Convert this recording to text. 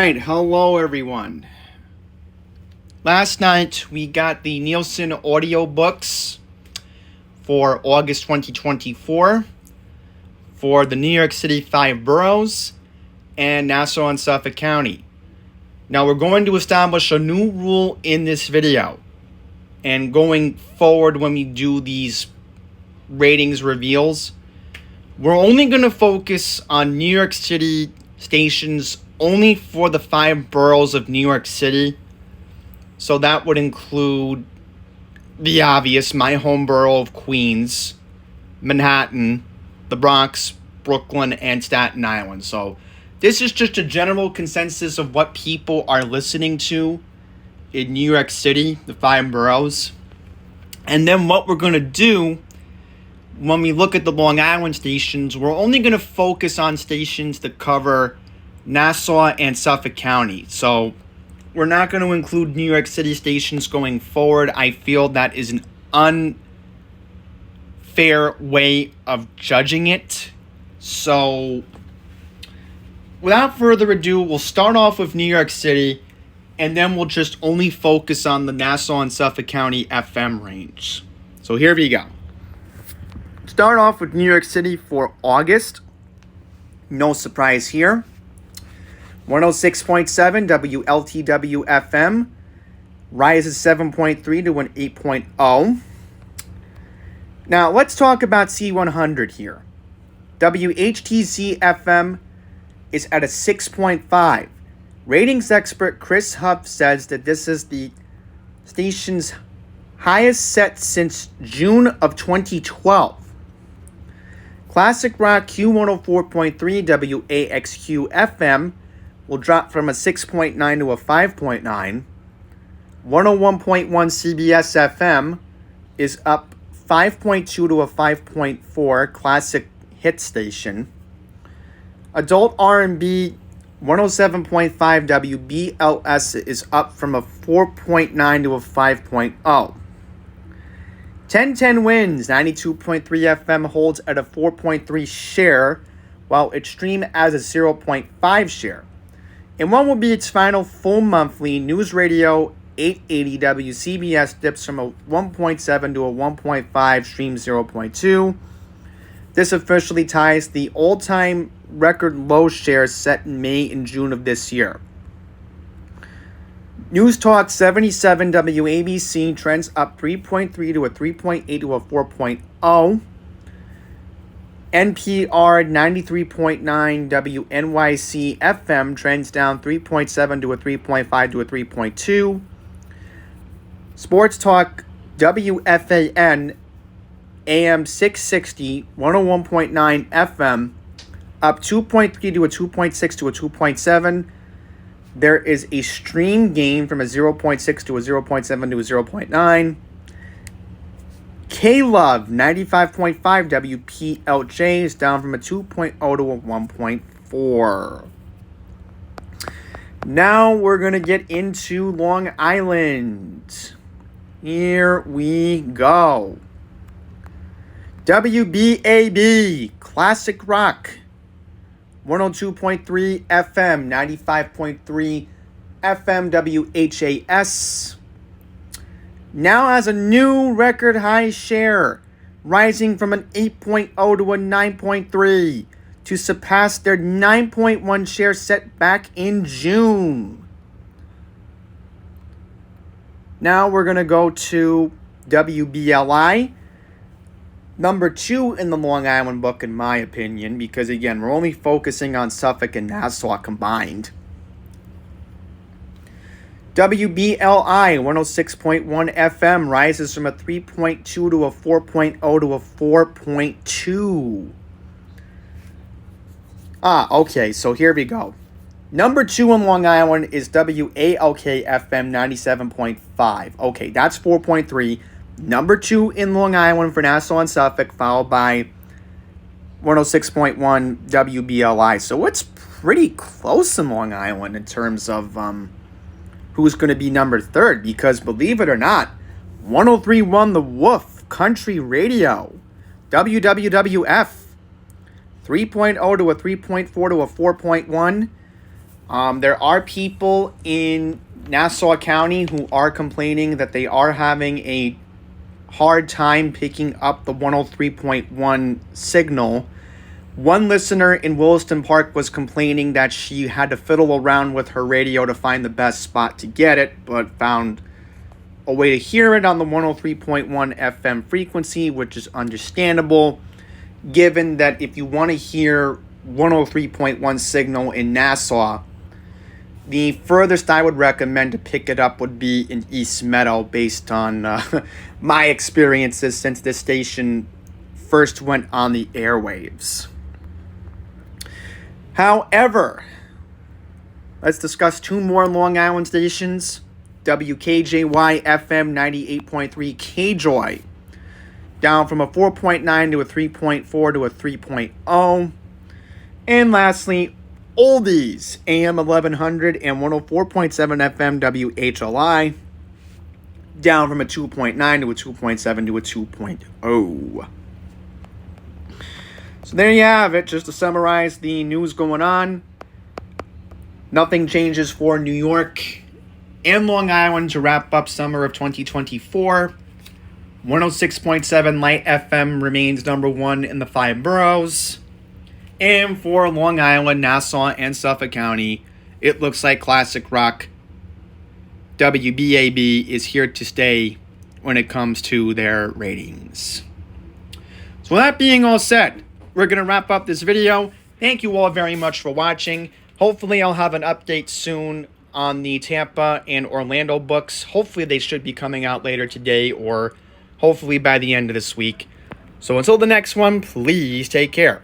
right, hello everyone. Last night we got the Nielsen audio books for August 2024 for the New York City 5 boroughs and Nassau and Suffolk County. Now we're going to establish a new rule in this video, and going forward when we do these ratings reveals, we're only going to focus on New York City stations only for the 5 boroughs of New York City. So that would include the obvious, my home borough of Queens, Manhattan, the Bronx, Brooklyn, and Staten Island. So this is just a general consensus of what people are listening to in New York City, the 5 boroughs. And then what we're going to do when we look at the Long Island stations, we're only going to focus on stations that cover Nassau and Suffolk County. So we're not going to include New York City stations going forward. I feel that is an unfair way of judging it. So without further ado, we'll start off with New York City, and then we'll just only focus on the Nassau and Suffolk County FM range. So here we go. Start off with New York City for August. No surprise here. 106.7 WLTW FM rises 7.3 to an 8.0. Now let's talk about C100 here. WHTZ FM is at a 6.5. Ratings expert Chris Huff says that this is the station's highest set since June of 2012. Classic Rock Q104.3 WAXQ FM will drop from a 6.9 to a 5.9. 101.1 CBS FM is up 5.2 to a 5.4 classic hit station. Adult R&B 107.5 WBLS is up from a 4.9 to a 5.0. 1010 Wins 92.3 FM holds at a 4.3 share, while Extreme has a 0.5 share. And what will be its final full monthly, News Radio 880 WCBS dips from a 1.7 to a 1.5, Stream 0.2. This officially ties the all-time record low shares set in May and June of this year. News Talk 77 WABC trends up 3.3 to a 3.8 to a 4.0. NPR 93.9 WNYC FM trends down 3.7 to a 3.5 to a 3.2. Sports Talk WFAN AM 660 101.9 FM up 2.3 to a 2.6 to a 2.7. There is a stream gain from a 0.6 to a 0.7 to a 0.9. K-Love 95.5 WPLJ is down from a 2.0 to a 1.4. Now we're going to get into Long Island. Here we go. WBAB Classic Rock 102.3 FM, 95.3 FM WHAS. Now has a new record high share, rising from an 8.0 to a 9.3 to surpass their 9.1 share set back in June. Now we're going to go to WBLI. Number 2 in the Long Island book, in my opinion, because again, we're only focusing on Suffolk and Nassau combined. WBLI 106.1 FM rises from a 3.2 to a 4.0 to a 4.2. Okay, so here we go. Number 2 in Long Island is WALK FM 97.5. Okay, that's 4.3. Number 2 in Long Island for Nassau and Suffolk, followed by 106.1 WBLI. So it's pretty close in Long Island in terms of who's going to be number 3rd, because believe it or not, 103.1 The Wolf Country Radio, WWWF 3.0 to a 3.4 to a 4.1. There are people in Nassau County who are complaining that they are having a hard time picking up the 103.1 signal. One listener in Williston Park was complaining that she had to fiddle around with her radio to find the best spot to get it, but found a way to hear it on the 103.1 FM frequency, which is understandable, given that if you want to hear 103.1 signal in Nassau, the furthest I would recommend to pick it up would be in East Meadow, based on my experiences since this station first went on the airwaves. However, let's discuss two more Long Island stations. WKJY FM 98.3 KJoy, down from a 4.9 to a 3.4 to a 3.0. And lastly, Oldies, AM 1100 and 104.7 FM WHLI, down from a 2.9 to a 2.7 to a 2.0. So there you have it, just to summarize the news going on. Nothing changes for New York and Long Island to wrap up summer of 2024. 106.7 Light FM remains number one in the 5 boroughs. And for Long Island, Nassau, and Suffolk County, it looks like classic rock WBAB is here to stay when it comes to their ratings. So that being all said, we're going to wrap up this video. Thank you all very much for watching. Hopefully I'll have an update soon on the Tampa and Orlando books. Hopefully they should be coming out later today, or hopefully by the end of this week. So until the next one, please take care.